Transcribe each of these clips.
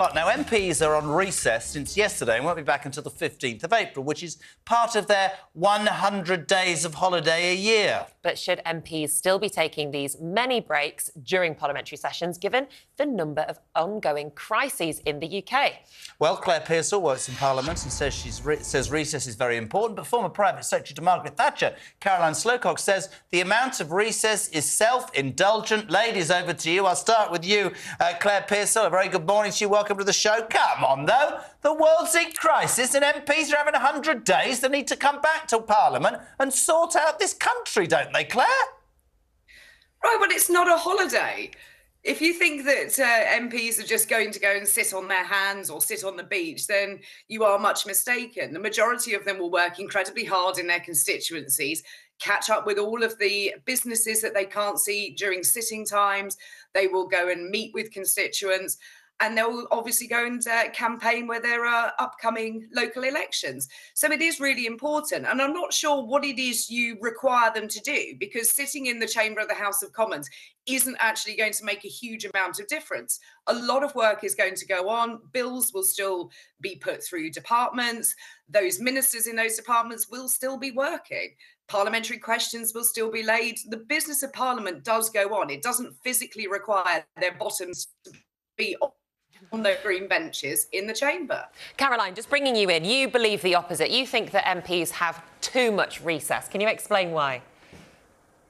Now, MPs are on recess since yesterday and won't be back until the 15th of April, which is part of their 100 days of holiday a year. But should MPs still be taking these many breaks during parliamentary sessions, given the number of ongoing crises in the UK? Well, Claire Pearsall works in Parliament and says recess is very important, but former Private Secretary to Margaret Thatcher, Slocock, says the amount of recess is self-indulgent. Ladies, over to you. I'll start with you, Claire Pearsall. A very good morning to you. Welcome to the show. Come on, though. The world's in crisis and MPs are having 100 days. They need to come back to Parliament and sort out this country, don't they, Claire? Right, but it's not a holiday. If you think that MPs are just going to go and sit on their hands or sit on the beach, then you are much mistaken. The majority of them will work incredibly hard in their constituencies, catch up with all of the businesses that they can't see during sitting times. They will go and meet with constituents, and they'll obviously go and campaign where there are upcoming local elections. So it is really important. And I'm not sure what it is you require them to do, because sitting in the chamber of the House of Commons isn't actually going to make a huge amount of difference. A lot of work is going to go on. Bills will still be put through departments. Those ministers in those departments will still be working. Parliamentary questions will still be laid. The business of Parliament does go on. It doesn't physically require their bottoms to be on their green benches in the chamber. Caroline, just bringing you in, you believe the opposite. You think that MPs have too much recess. Can you explain why?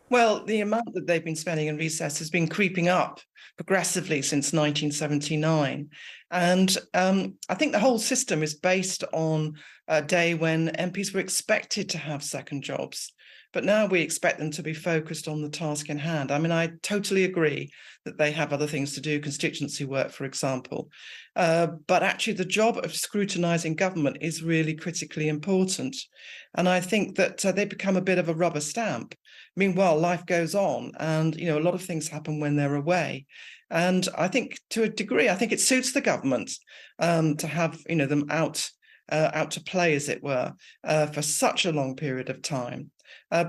Well, the amount that they've been spending in recess has been creeping up progressively since 1979. And I think the whole system is based on a day when MPs were expected to have second jobs. But now we expect them to be focused on the task in hand. I mean, I totally agree that they have other things to do, constituency work, for example. But actually, the job of scrutinising government is really critically important. And I think that they become a bit of a rubber stamp. Meanwhile, life goes on and, you know, a lot of things happen when they're away. And I think to a degree, I think it suits the government to have, you know, them out to play, as it were, for such a long period of time.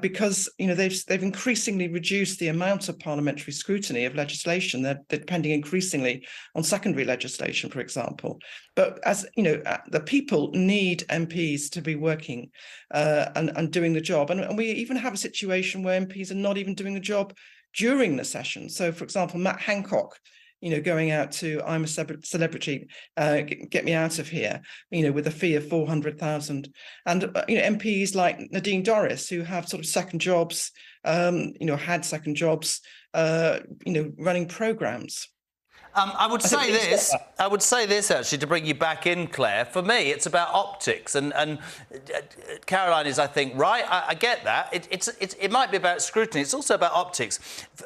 Because, you know, they've increasingly reduced the amount of parliamentary scrutiny of legislation. They're depending increasingly on secondary legislation, for example. But as you know, the people need MPs to be working and doing the job. And we even have a situation where MPs are not even doing the job during the session. So, for example, Matt Hancock, you know, going out to "I'm a celebrity, get me out of here," you know, with a fee of 400,000, and you know, MPs like Nadine Dorries, who have sort of second jobs, you know, had second jobs, you know, running programmes. I would say this actually, to bring you back in, Claire. For me, it's about optics, and Caroline is, I think, right. I get that. It might be about scrutiny. It's also about optics.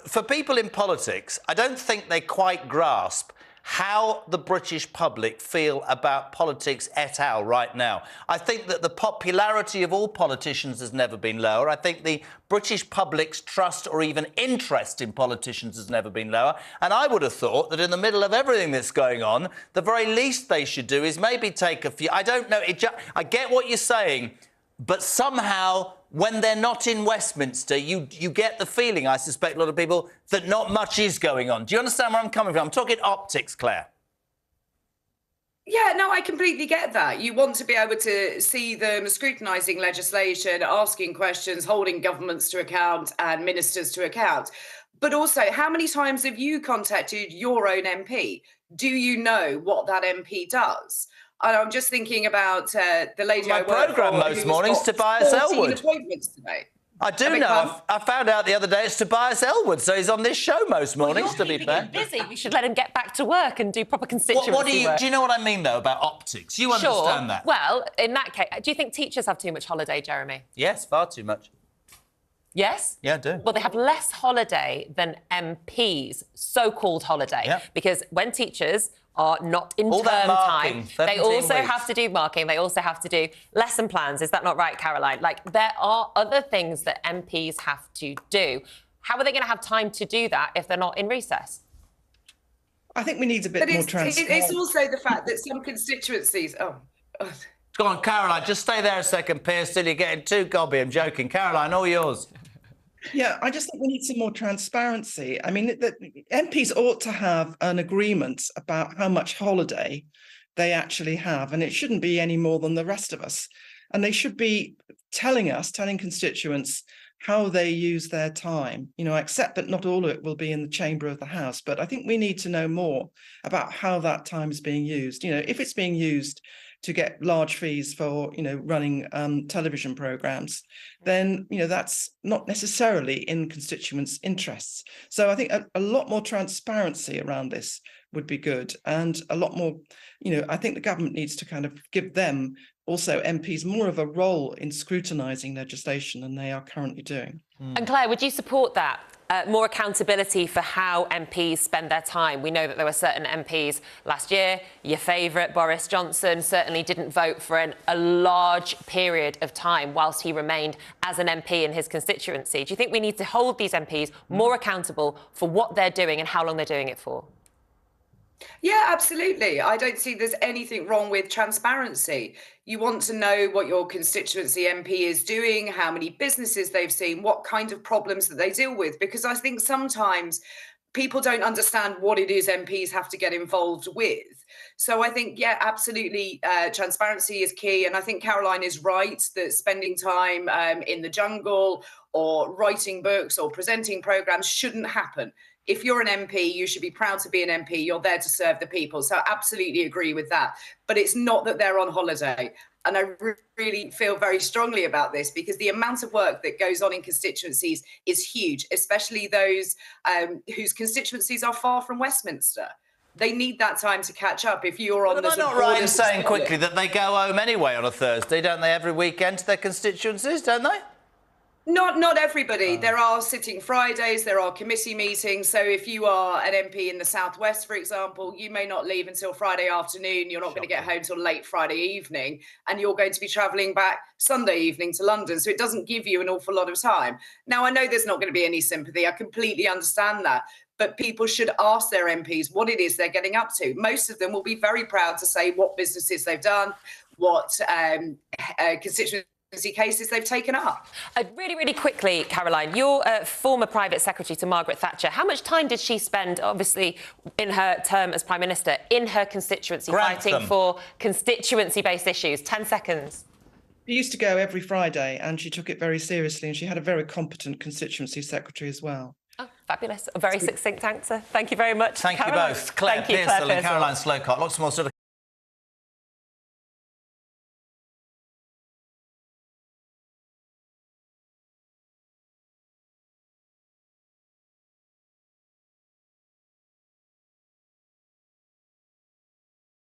For people in politics, I don't think they quite grasp how the British public feel about politics et al. Right now. I think that the popularity of all politicians has never been lower. I think the British public's trust or even interest in politicians has never been lower. And I would have thought that in the middle of everything that's going on, the very least they should do is maybe take a few... I don't know. I get what you're saying, but somehow, when they're not in Westminster, you get the feeling, I suspect a lot of people, that not much is going on. Do you understand where I'm coming from? I'm talking optics, Claire. Yeah, no, I completely get that. You want to be able to see them scrutinising legislation, asking questions, holding governments to account and ministers to account. But also, how many times have you contacted your own MP? Do you know what that MP does? And I'm just thinking about the lady I work for. My programme most mornings, Tobias Elwood. Appointments today. I do know. I found out the other day it's Tobias Elwood, so he's on this show most mornings, to be fair. Busy. We should let him get back to work and do proper constituency work. Do you know what I mean, though, about optics? You understand that? Well, in that case, do you think teachers have too much holiday, Jeremy? Yes, far too much. Yes? Yeah, I do. Well, they have less holiday than MPs, so-called holiday, because when teachers are not in term time, they also have to do marking, they also have to do lesson plans. Is that not right, Caroline? Like, there are other things that MPs have to do. How are they going to have time to do that if they're not in recess? I think we need a bit more transparency. It's also the fact that some constituencies... Go on, Caroline, just stay there a second, Pearsall. You're getting too gobby. I'm joking. Caroline, all yours. Yeah, I just think we need some more transparency. I mean, the MPs ought to have an agreement about how much holiday they actually have, and it shouldn't be any more than the rest of us. And they should be telling constituents how they use their time. You know, I accept that not all of it will be in the chamber of the House, but I think we need to know more about how that time is being used. You know, if it's being used to get large fees for, you know, running television programs, then, you know, that's not necessarily in constituents' interests. So I think a lot more transparency around this would be good, and a lot more, you know, I think the government needs to kind of give them, also MPs, more of a role in scrutinising legislation than they are currently doing. And Claire, would you support that? More accountability for how MPs spend their time. We know that there were certain MPs last year. Your favourite, Boris Johnson, certainly didn't vote for a large period of time whilst he remained as an MP in his constituency. Do you think we need to hold these MPs more accountable for what they're doing and how long they're doing it for? Yeah, absolutely. I don't see there's anything wrong with transparency. You want to know what your constituency MP is doing, how many businesses they've seen, what kind of problems that they deal with, because I think sometimes people don't understand what it is MPs have to get involved with. So I think, yeah, absolutely, transparency is key. And I think Caroline is right that spending time in the jungle or writing books or presenting programmes shouldn't happen. If you're an MP, you should be proud to be an MP. You're there to serve the people. So I absolutely agree with that. But it's not that they're on holiday. And I really feel very strongly about this, because the amount of work that goes on in constituencies is huge, especially those whose constituencies are far from Westminster. They need that time to catch up. If you're on the... Am I not right in saying quickly that they go home anyway on a Thursday, don't they, every weekend to their constituencies, don't they? Not everybody. There are sitting Fridays, there are committee meetings. So if you are an MP in the Southwest, for example, you may not leave until Friday afternoon. You're not going to get home till late Friday evening, and you're going to be travelling back Sunday evening to London. So it doesn't give you an awful lot of time. Now, I know there's not going to be any sympathy. I completely understand that. But people should ask their MPs what it is they're getting up to. Most of them will be very proud to say what businesses they've done, what constituency cases they've taken up. Really, really quickly, Caroline, you're a former private secretary to Margaret Thatcher. How much time did she spend, obviously, in her term as Prime Minister, in her constituency, fighting for constituency-based issues? 10 seconds. She used to go every Friday, and she took it very seriously, and she had a very competent constituency secretary as well. Oh, fabulous. A very succinct answer. Thank you very much, Thank Caroline. you both. Claire Pearsall and Caroline Slocock. Lots more sort of